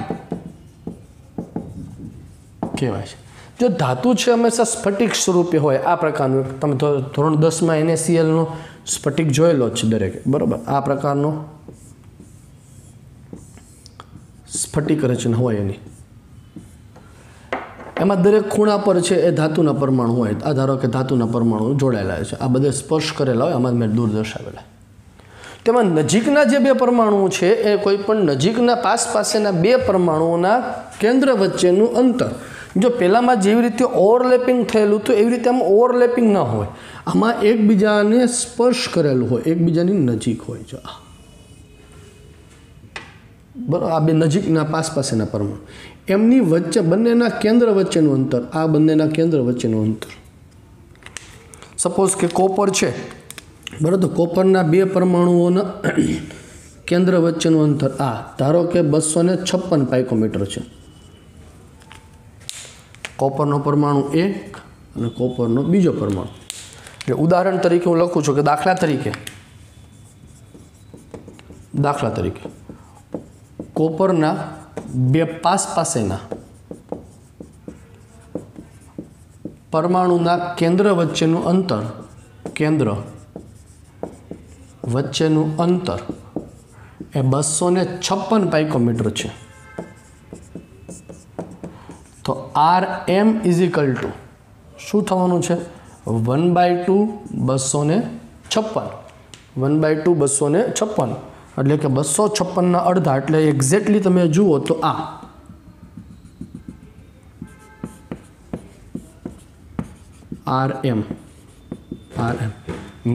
કહેવાય છે. જો ધાતુ છે હંમેશા સ્ફટિક સ્વરૂપે હોય, આ પ્રકારનું, તમે ધોરણ 10માં NaClનો સ્ફટિક જોયેલો જ છે દરેકે, બરાબર. આ પ્રકારનો સ્ફટિક રચના હોય એની, એમાં દરેક ખૂણા પર છે એ ધાતુના પરમાણુ હોય. આ ધારો કે ધાતુના પરમાણુ જોડાયેલા છે, આ બધે સ્પર્શ કરેલા હોય, આમાં મેં દૂર દર્શાવેલા. તેમાં નજીકના જે બે પરમાણુઓ છે એ કોઈ પણ નજીકના પાસેના બે પરમાણુઓના કેન્દ્ર વચ્ચેનું અંતર જો પહેલાંમાં જેવી રીતે ઓવરલેપિંગ થયેલું તો એવી રીતે આમાં ઓવરલેપિંગ ન હોય, આમાં એકબીજાને સ્પર્શ કરેલું હોય, એકબીજાની નજીક હોય છે બરાબર. આ બે નજીકના પાસેના પરમાણુ એમની વચ્ચે બંનેના કેન્દ્ર વચ્ચેનું અંતર, આ બંનેના કેન્દ્ર વચ્ચેનું અંતર. સપોઝ કે કોપર છે બરાબર, તો કોપરના બે પરમાણુઓના કેન્દ્ર વચ્ચેનું અંતર આ ધારો કે 256 પાઇકોમીટર છે. કોપરનો પરમાણુ એક અને કોપરનો બીજો પરમાણુ. એટલે ઉદાહરણ તરીકે હું લખું છું કે દાખલા તરીકે કોપરના બે પાસેના પરમાણુના કેન્દ્ર વચ્ચેનું અંતર એ 256 પાઇકોમીટર છે. તો RM ઇઝિકલ ટુ શું થવાનું છે? 1/2 256, 1/2 256 એટલે કે 256ના અડધા, એટલે એક્ઝેક્ટલી તમે જુઓ તો આ RM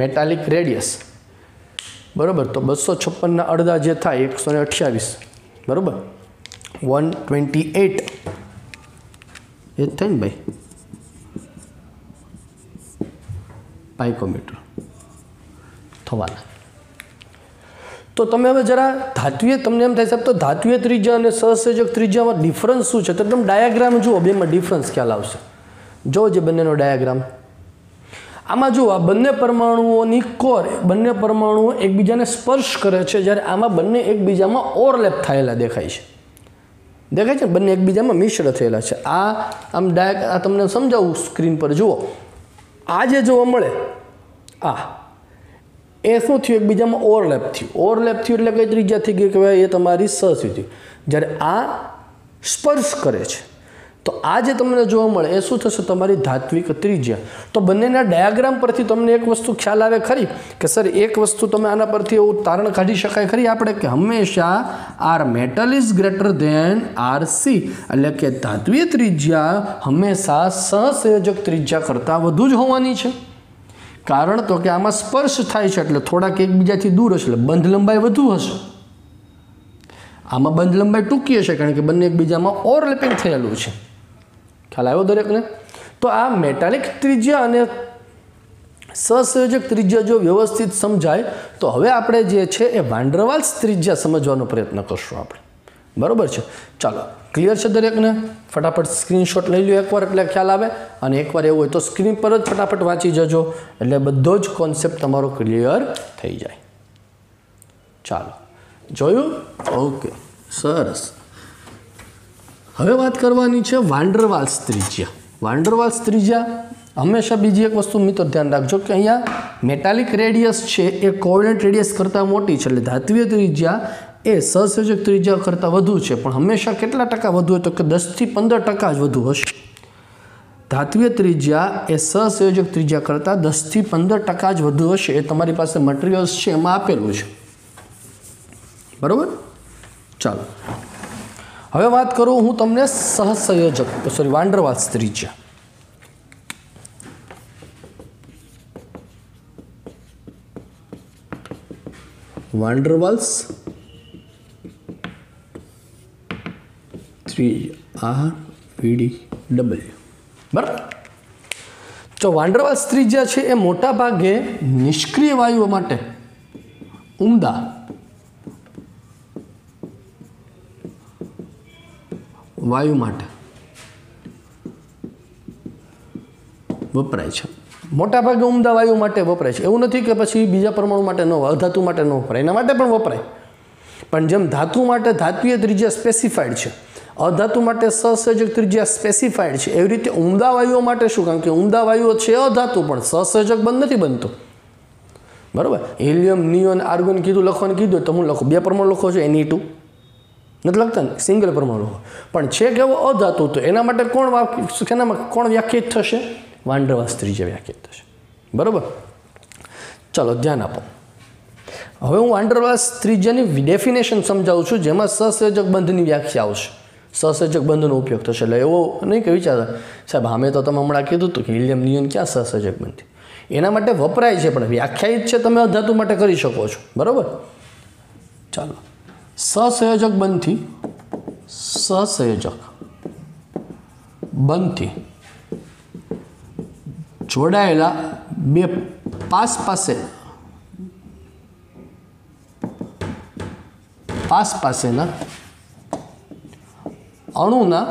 મેટાલિક રેડિયસ બરાબર. તો 256ના અડધા જે થાય 128 બરાબર, 128 એ જ થાય ને ભાઈ પાઇકોમીટર થવાના. તો તમે હવે જરા ધાત્વીય, તમને એમ થાય સાહેબ તો ધાત્વીય ત્રિજ્યા અને સહસંયોજક ત્રિજ્યામાં ડિફરન્સ શું છે? તો તમે ડાયાગ્રામ જુઓ, બેમાં ડિફરન્સ ખ્યાલ આવશે. જો જે બંનેનો ડાયાગ્રામ આમાં જુઓ, આ બંને પરમાણુઓની કોર, બંને પરમાણુઓ એકબીજાને સ્પર્શ કરે છે, જ્યારે આમાં બંને એકબીજામાં ઓવરલેપ થયેલા દેખાય છે. બંને એકબીજામાં મિશ્ર થયેલા છે. આ તમને સમજાવું સ્ક્રીન પર જુઓ. આ જે જોવા મળે એ શું થયું? એકબીજામાં ઓવરલેપ થયું એટલે કઈ ત્રિજ્યા થઈ ગઈ કહેવાય? એ તમારી સહસંયોજક. જ્યારે આ સ્પર્શ કરે છે તો આ જે તમને જોવા મળે એ શું થશે? તમારી ધાત્વિક ત્રિજ્યા. તો બંનેના ડાયાગ્રામ પરથી તમને એક વસ્તુ ખ્યાલ આવે ખરી કે સર એક વસ્તુ તમે આના પરથી એવું તારણ કાઢી શકાય ખરી આપણે કે હંમેશા R metal is greater than RC, એટલે કે ધાત્વીય ત્રિજ્યા હંમેશા સહસંયોજક ત્રિજ્યા કરતાં વધુ જ હોવાની છે. કારણ તો કે આમાં સ્પર્શ થાય છે એટલે થોડાક એકબીજાથી દૂર હશે એટલે બંધ લંબાઈ વધુ હશે. આમાં બંધ લંબાઈ ટૂંકી હશે કારણ કે બંને એકબીજામાં ઓવરલેપિંગ થયેલું છે. ખ્યાલ આવ્યો દરેકને? તો આ મેટાલિક ત્રિજ્યા અને સહસંયોજક ત્રિજ્યા જો વ્યવસ્થિત સમજાય તો હવે આપણે જે છે એ વાન ડર વાલ્સ ત્રિજ્યા સમજવાનો પ્રયત્ન કરશું આપણે. બરાબર છે? ચાલો, ક્લિયર છે દરેકને? ફટાફટ સ્ક્રીનશોટ લઈ લો એકવાર એટલે ખ્યાલ આવે, અને એકવાર એવું હોય તો સ્ક્રીન પર જ ફટાફટ વાંચી જજો એટલે બધો જ કોન્સેપ્ટ તમારો ક્લિયર થઈ જાય. ચાલો, જોયું? ઓકે, સરસ. હવે વાત કરવાની છે વાન ડર વાલ્સ ત્રિજ્યા. વાન ડર વાલ્સ ત્રિજ્યા હંમેશા બીજી એક વસ્તુ મિત્રો ધ્યાન રાખજો કે અહીંયા મેટાલિક રેડિયસ છે એ કોઓર્ડિનેટ રેડિયસ કરતાં મોટી છે, એટલે ધાત્વીય ત્રિજ્યા એ સહસંયોજક ત્રિજ્યા કરતાં વધુ છે. પણ હંમેશા કેટલા ટકા વધુ હોય તો કે 10 થી 15% જ વધુ હશે. ધાત્વીય ત્રિજ્યા એ સહસંયોજક ત્રિજ્યા કરતાં 10 થી 15% જ વધુ હશે. એ તમારી પાસે મટીરિયલ્સ છે એમાં આપેલું છે. બરાબર? ચાલો, હવે વાત કરું હું તમને સહસંયોજક વાન ડર વાલ્સ ત્રિજ્યા. વાન ડર વાલ્સ ત્રિજ્યા RVD. બરાબર? તો વાન ડર વાલ્સ ત્રિજ્યા છે એ મોટા ભાગે નિષ્ક્રિય વાયુઓ માટે ઉમદા વાયુ માટે વપરાય છે. મોટા ભાગે ઉમદા વાયુ માટે વપરાય છે. એવું નથી કે પછી બીજા પરમાણુ માટે ન, અધાતુ માટે ન વપરાય, એના માટે પણ વપરાય. પણ જેમ ધાતુ માટે ધાત્વીય ત્રિજ્યા સ્પેસિફાઈડ છે, અધાતુ માટે સહસંયોજક ત્રિજ્યા સ્પેસિફાઈડ છે, એવી રીતે ઉમદા વાયુઓ માટે શું? કારણ કે ઉમદા વાયુઓ છે અધાતુ પણ સહસંયોજક બંધ નથી બનતો. બરાબર? હિલિયમ, નિયોન, આર્ગોન કીધું, લખવાનું કીધું તો હું લખું, બે પરમાણુ લખો છો Ne2 નથી લખતા ને, સિંગલ પરમાણુ. પણ છે કેવો અધાતુ, તો એના માટે કોણ વ્યાખ્યાયિત થશે? વાન ડર વાલ્સ ત્રિજ્યા વ્યાખ્યાયિત થશે. બરાબર? ચાલો ધ્યાન આપો. હવે હું વાન ડર વાલ્સ ત્રિજ્યાની ડેફિનેશન સમજાવું છું, જેમાં સહસંયોજક બંધની વ્યાખ્યા આવશે. સહસંયોજક બંધનો ઉપયોગ થશે. એટલે એવો નહીં કે વિચાર સાહેબ અમે તો તમે હમણાં કીધું હતું કે હિલિયમ નિયોન ક્યાં સહસંયોજક બંધ, એના માટે વપરાય છે પણ વ્યાખ્યાયિત છે તમે અધાતુ માટે કરી શકો છો. બરાબર. ચાલો, સહસંયોજક બંધથી જોડાયેલા બે પાસેના અણુના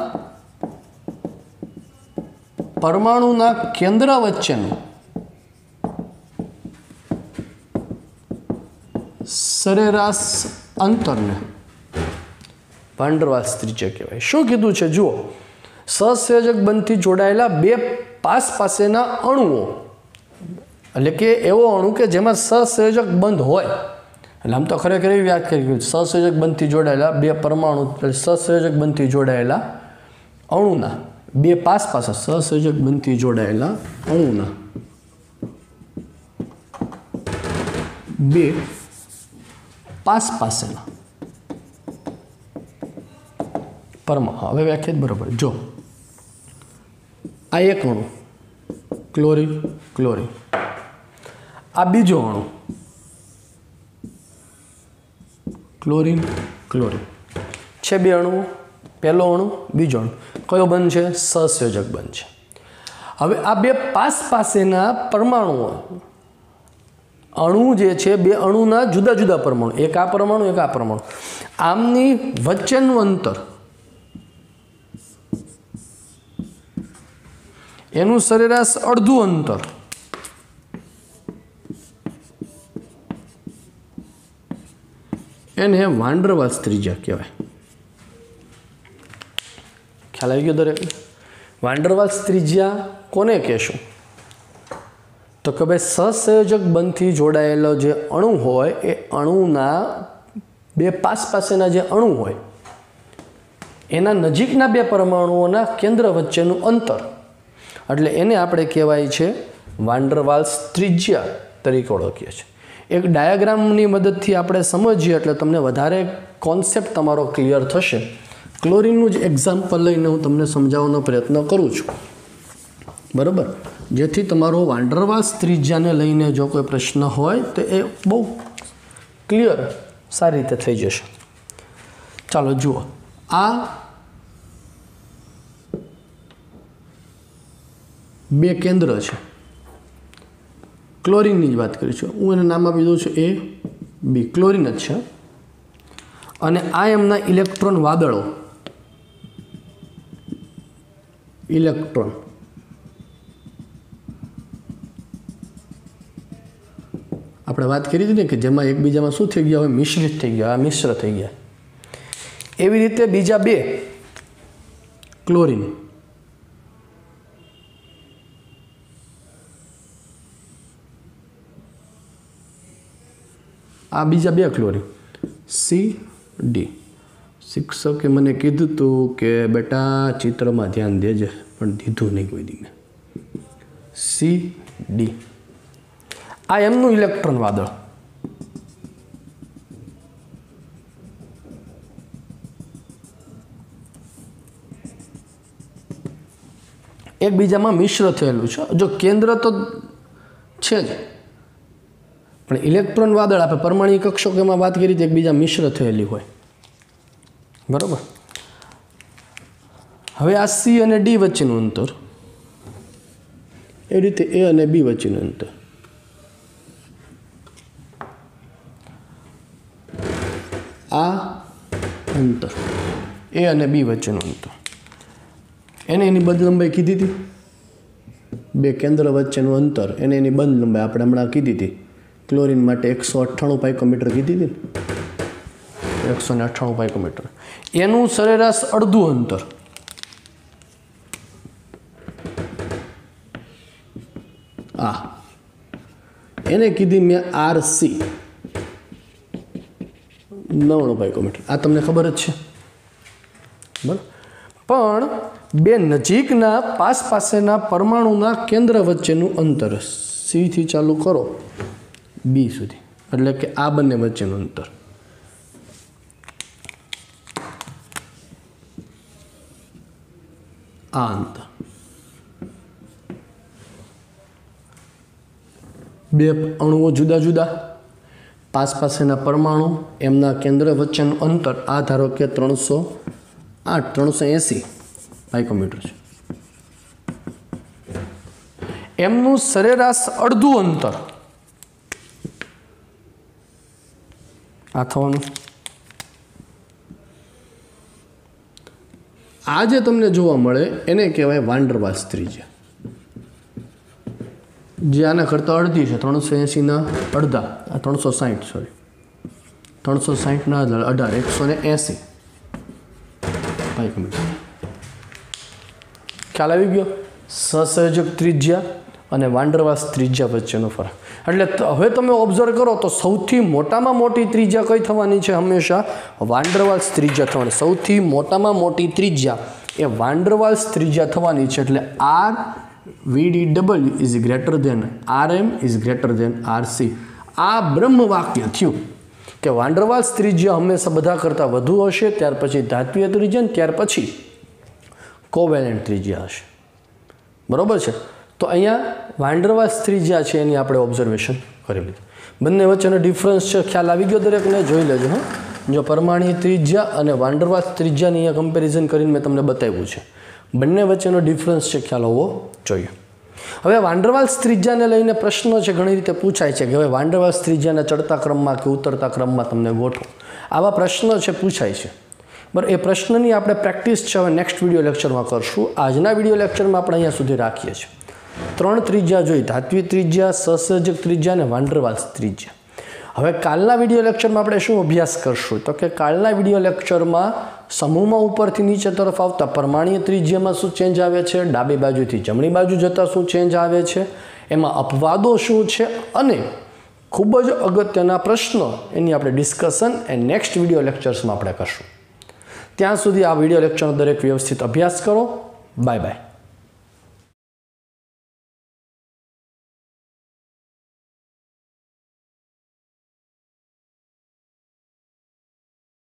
પરમાણુના કેન્દ્ર વચ્ચેનું સરેરાશ અંતરને વાન ડર વાલ્સ ત્રિજ્યા કહેવાય. શું કીધું છે જુઓ, સહસંયોજક બંધથી જોડાયેલા બે પાસેના અણુઓ, એટલે કે એવો અણુ કે જેમાં સહસંયોજક બંધ હોય, એટલે આમ તો ખરેખર એવી વ્યાખ્યા કરી સહસંયોજક બંધથી જોડાયેલા બે પરમાણુ, સહસંયોજક બંધથી જોડાયેલા અણુના બે સહસંયોજક બંધથી જોડાયેલા અણુના બે પાસેના પરમાણુ. હવે વ્યાખ્યાત બરાબર જો, આ એક અણુ ક્લોરીન, આ બીજો અણુ ક્લોરીન છે. બે અણુઓ, પહેલો અણુ બીજો અણુ, કયો બંધ છે? સહસંયોજક બંધ છે. હવે આ બે પાસેના પરમાણુઓ, અણુ જે છે બે અણુના જુદા જુદા પરમાણુ, એક આ પરમાણુ એક આ પરમાણુ, આમની વચ્ચેનું અંતર એનું સરેરાશ અડધું અંતર એને વાન ડર વાલ્સ ત્રિજ્યા કહેવાય. ખ્યાલ આવી ગયો દરેક? વાન ડર વાલ્સ ત્રિજ્યા કોને કહેશું? તો કે ભાઈ સહસંયોજક બંધથી જોડાયેલો જે અણુ હોય એ અણુના બે પાસેના જે અણુ હોય એના નજીકના બે પરમાણુઓના કેન્દ્ર વચ્ચેનું અંતર, એટલે એને આપણે કહેવાય છે વાન ડર વાલ્સ ત્રિજ્યા તરીકે ઓળખીએ છીએ. એક ડાયાગ્રામની મદદથી આપણે સમજીએ એટલે તમને વધારે કોન્સેપ્ટ તમારો ક્લિયર થશે. ક્લોરીનનું જ એક્ઝામ્પલ લઈને હું તમને સમજાવવાનો પ્રયત્ન કરું છું. બરાબર, જેથી તમારો વાન ડર વાલ્સ ત્રિજ્યાને લઈને જો કોઈ પ્રશ્ન હોય તો એ બહુ ક્લિયર સારી રીતે થઈ જશે. ચાલો જુઓ, આ બે કેન્દ્ર છે. ક્લોરીનની જ વાત કરીશું, હું એને નામ આપી દઉં છું AB. ક્લોરીન જ છે અને આ એમના ઇલેક્ટ્રોન વાદળો, ઇલેક્ટ્રોન આપણે વાત કરી હતી ને કે જેમાં એકબીજામાં શું થઈ ગયા હોય? મિશ્રિત થઈ ગયા, મિશ્ર થઈ ગયા. એવી રીતે બીજા બે ક્લોરીન, આ બીજા બે ક્લોરીન CD. શિક્ષકે મને કીધું હતું કે બેટા ચિત્રમાં ધ્યાન દેજે, પણ દીધું નહીં કોઈ દીને. CD, આ એમનું ઇલેક્ટ્રોન વાદળ. એકબીજામાં મિશ્ર થયેલું છે. જો કેન્દ્ર તો છે જ, પણ ઇલેક્ટ્રોન વાદળ આપણે પરમાણ્વીય કક્ષકોમાં વાત કરી તો એકબીજા મિશ્ર થયેલી હોય. બરાબર. હવે આ C અને D વચ્ચેનું અંતર, એ રીતે A અને B વચ્ચેનું અંતર, આ અંતર A અને B વચ્ચેનું અંતર, એને એની બંધ લંબાઈ કીધી હતી. બે કેન્દ્ર વચ્ચેનું અંતર એને એની બંધ લંબાઈ આપણે હમણાં કીધી હતી. ક્લોરીન માટે 198 પાઇકોમીટર કીધી હતી ને, 198 પાઇકોમીટર. એનું સરેરાશ અડધું અંતર આ એને કીધી મેં RC, 99 પાઇકોમીટર. આ તમને ખબર જ છે. બરાબર. પણ બે નજીકના પાસેના પરમાણુના કેન્દ્ર વચ્ચેનું અંતર C થી ચાલુ કરો B સુધી, એટલે કે આ બંને વચ્ચેનું અંતર આ અંતર, બે અણુઓ જુદા જુદા, પાસેના પરમાણુ, એમના કેન્દ્ર વચ્ચેનું અંતર આ ધારો કે 380 માઇક્રોમીટર છે. એમનું સરેરાશ અડધું અંતર આ થવાનું. આ જે તમને જોવા મળે એને કહેવાય વાન ડર વાલ્સ ત્રિજ્યા, જે આના કરતાં અડધી છે. 380ના અડધા, 360 સોરી 360ના 18 180 માઇક્રોમીટર. ખ્યાલ આવી ગયો? સહસંયોજક ત્રિજ્યા અને વાન ડર વાલ્સ ત્રિજ્યા વચ્ચેનો ફરક. એટલે હવે તમે ઓબ્ઝર્વ કરો તો સૌથી મોટામાં મોટી ત્રિજ્યા કઈ થવાની છે? હંમેશા વાન ડર વાલ્સ ત્રિજ્યા થવાની. સૌથી મોટામાં મોટી ત્રિજ્યા એ વાન ડર વાલ્સ ત્રિજ્યા થવાની છે. એટલે R VDW is greater than RM is greater than RC. આ બ્રહ્મ વાક્ય થયું કે વાન ડર વાલ્સ ત્રિજ્યા હંમેશા બધા કરતાં વધુ હશે, ત્યાર પછી ધાત્વીય ત્રિજ્યા, ત્યાર પછી કોવેલેન્ટ ત્રિજ્યા હશે. બરાબર છે? તો અહીંયા વાન ડર વાલ્સ ત્રિજ્યા છે એની આપણે ઓબ્ઝર્વેશન કરી લીધી. બંને વચ્ચેનો ડિફરન્સ છે, ખ્યાલ આવી ગયો દરેકને? જોઈ લેજો. હા, જો પરમાણ્વીય ત્રિજ્યા અને વાન ડર વાલ્સ ત્રિજ્યાની અહીંયા કમ્પેરિઝન કરીને મેં તમને બતાવ્યું છે. બંને વચ્ચેનો ડિફરન્સ છે, ખ્યાલ હોવો જોઈએ. હવે વાન ડર વાલ્સ ત્રિજ્યાને લઈને પ્રશ્નો છે, ઘણી રીતે પૂછાય છે કે હવે વાન ડર વાલ્સ ત્રિજ્યાને ચડતા ક્રમમાં કે ઉતરતા ક્રમમાં તમને ગોઠવો. આવા પ્રશ્નો છે, પૂછાય છે. બરાબર, એ પ્રશ્નની આપણે પ્રેક્ટિસ છે હવે નેક્સ્ટ વિડીયો લેક્ચરમાં કરશું. આજના વિડીયો લેક્ચરમાં આપણે અહીંયા સુધી રાખીએ છીએ. 3 ત્રિજ્યા જોઈ, ધાત્વિક ત્રિજ્યા, સહસંયોજક ત્રિજ્યા અને વાન ડર વાલ્સ ત્રિજ્યા. હવે કાલના વિડીયો લેક્ચરમાં આપણે શું અભ્યાસ કરશું? તો કે કાલના વિડીયો લેક્ચરમાં સમૂહમાં ઉપરથી નીચે તરફ આવતા પરમાણ્વીય ત્રિજ્યામાં શું ચેન્જ આવે છે, ડાબી બાજુથી જમણી બાજુ જતાં શું ચેન્જ આવે છે, એમાં અપવાદો શું છે, અને ખૂબ જ અગત્યના પ્રશ્નો એની આપણે ડિસ્કશન એ નેક્સ્ટ વિડીયો લેક્ચર્સમાં આપણે કરશું. ત્યાં સુધી આ વિડીયો લેક્ચરનો દરેક વ્યવસ્થિત અભ્યાસ કરો. Bye bye.